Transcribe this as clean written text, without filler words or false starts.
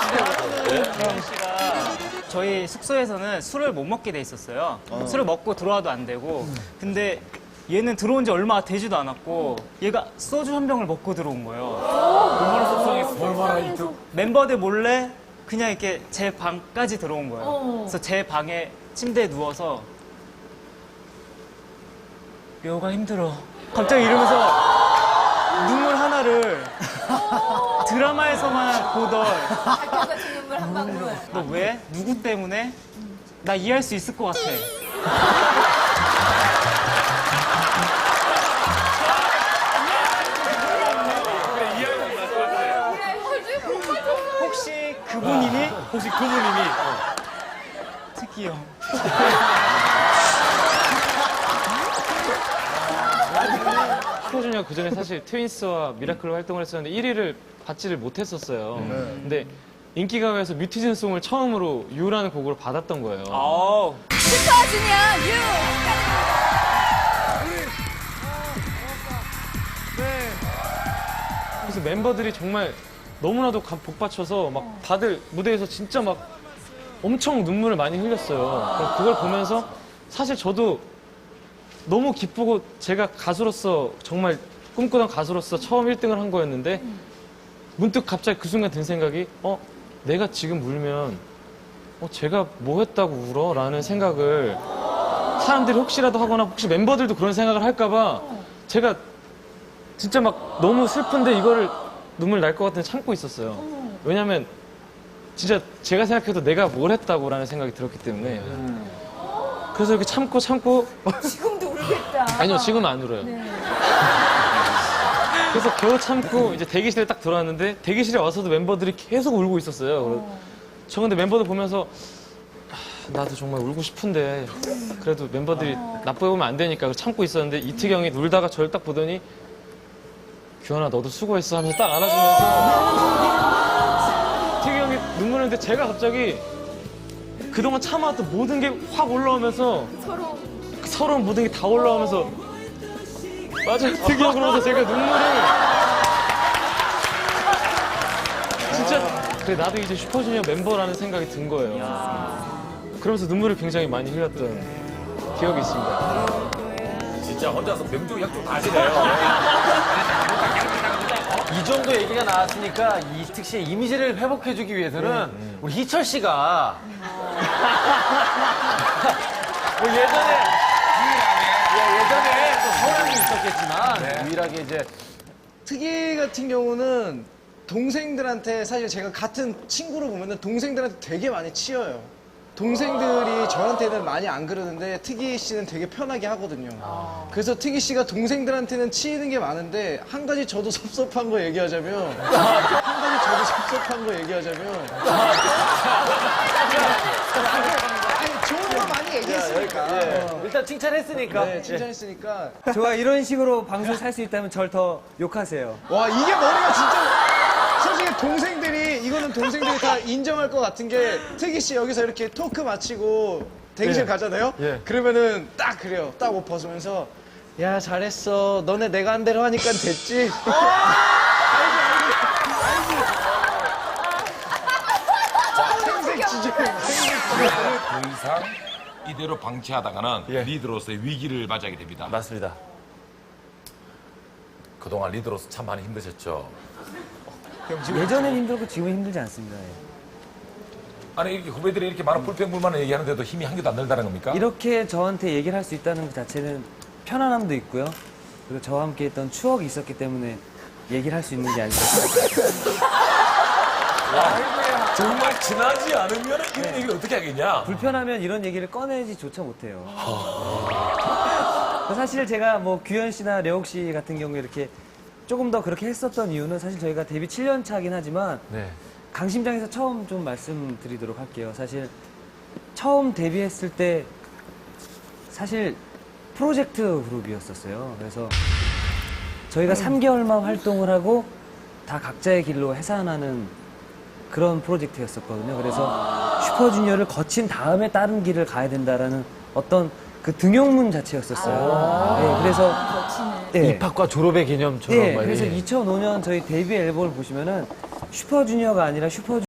기현 씨가 저희 숙소에서는 술을 못 먹게 돼 있었어요. 술을 먹고 들어와도 안 되고. 근데 얘는 들어온 지 얼마 되지도 않았고 얘가 소주 한 병을 먹고 들어온 거예요. 얼마나 속상했어. 얼마나 이쪽. 멤버들 몰래 그냥 이렇게 제 방까지 들어온 거예요. 그래서 제 방에 침대에 누워서 묘가 힘들어. 갑자기 이러면서 눈물 하나를 드라마에서만 보던 같은 눈물 한 방울. 너 왜? 누구 때문에? 나 이해할 수 있을 것 같아. 혹시 그분이니? 혹시 그분이니? 특이 형. 슈퍼주니어 그 전에 사실 트윈스와 미라클로 활동을 했었는데 1위를 받지를 못했었어요. 근데 인기가요에서 뮤티즌송을 처음으로 유라는 곡으로 받았던 거예요. 슈퍼주니어 유. 그래서 멤버들이 정말 너무나도 복받쳐서 막 다들 무대에서 진짜 막 엄청 눈물을 많이 흘렸어요. 그래서 그걸 보면서 사실 저도 너무 기쁘고 제가 가수로서 정말 꿈꾸던 가수로서 처음 1등을 한 거였는데 문득 갑자기 그 순간 든 생각이 내가 지금 울면 제가 뭐 했다고 울어? 라는 생각을 사람들이 혹시라도 하거나 혹시 멤버들도 그런 생각을 할까봐 제가 진짜 막 너무 슬픈데 이거를 눈물 날 것 같은데 참고 있었어요. 왜냐면 진짜 제가 생각해도 내가 뭘 했다고라는 생각이 들었기 때문에 그래서 이렇게 참고 지금도 울겠다. 아니요 지금은 안 울어요. 그래서 겨우 참고 이제 대기실에 딱 들어왔는데 대기실에 와서도 멤버들이 계속 울고 있었어요. 저 근데 멤버들 보면서 나도 정말 울고 싶은데 그래도 멤버들이 나쁘게 보면 안 되니까 참고 있었는데 이특이 형이 울다가 저를 딱 보더니 규현아 너도 수고했어 하면서 딱 안아주면서 이특이 형이 눈물 흘리는데 제가 갑자기 그동안 참아왔던 모든 게 확 올라오면서 서러운 모든 게 다 올라오면서 맞아요 이특이 형 그러면서 제가 눈물을 진짜 그래 나도 이제 슈퍼주니어 멤버라는 생각이 든 거예요. 그러면서 눈물을 굉장히 많이 흘렸던 기억이 있습니다. 진짜 혼자서 명중 약중 다 하시네요. 이 정도 얘기가 나왔으니까 이특 씨의 이미지를 회복해주기 위해서는 우리 희철 씨가 뭐 예전에 또 서운함이 있었겠지만 유일하게 이제 특이 같은 경우는 동생들한테 사실 제가 같은 친구로 보면은 동생들한테 되게 많이 치여요. 동생들이 저한테는 많이 안 그러는데 특이 씨는 되게 편하게 하거든요. 그래서 특이 씨가 동생들한테는 치이는 게 많은데 한 가지 저도 섭섭한 거 얘기하자면 아니 좋은 거 많이 얘기했으니까 일단 칭찬했으니까 네, 칭찬했으니까 좋아 이런 식으로 방송 살 수 있다면 절 더 욕하세요. 와 이게 머리가 진짜 솔직히 이거는 동생들이 다 인정할 것 같은 게 특이 씨 여기서 이렇게 토크 마치고 대기실 가잖아요. 그러면은 딱 그래요. 딱 옷 벗으면서 야 잘했어. 너네 내가 한 대로 하니까 됐지. 생색 지지. 더 이상 이대로 방치하다가는 리더로서의 위기를 맞이하게 됩니다. 맞습니다. 그동안 리더로서 참 많이 힘드셨죠. 예전엔 힘들고 지금은 힘들지 않습니다. 예. 아니 이렇게 후배들이 이렇게 많은 불평불만을 얘기하는데도 힘이 한 개도 안 들다는 겁니까? 이렇게 저한테 얘기를 할 수 있다는 것 자체는 편안함도 있고요. 그리고 저와 함께 했던 추억이 있었기 때문에 얘기를 할 수 있는 게 아닐까 싶습니다. 정말 친하지 않으면 이런 얘기를 어떻게 하겠냐? 불편하면 이런 얘기를 꺼내지조차 못해요. 사실 제가 뭐 규현 씨나 려욱 씨 같은 경우에 이렇게 조금 더 그렇게 했었던 이유는 사실 저희가 데뷔 7년 차긴 하지만 강심장에서 처음 좀 말씀드리도록 할게요. 사실 처음 데뷔했을 때 사실 프로젝트 그룹이었었어요. 그래서 저희가 3개월만 활동을 하고 다 각자의 길로 해산하는 그런 프로젝트였었거든요. 그래서 슈퍼주니어를 거친 다음에 다른 길을 가야 된다라는 어떤 그 등용문 자체였었어요. 네, 그래서 입학과 졸업의 개념처럼 네, 그래서 2005년 저희 데뷔 앨범을 보시면은 슈퍼주니어가 아니라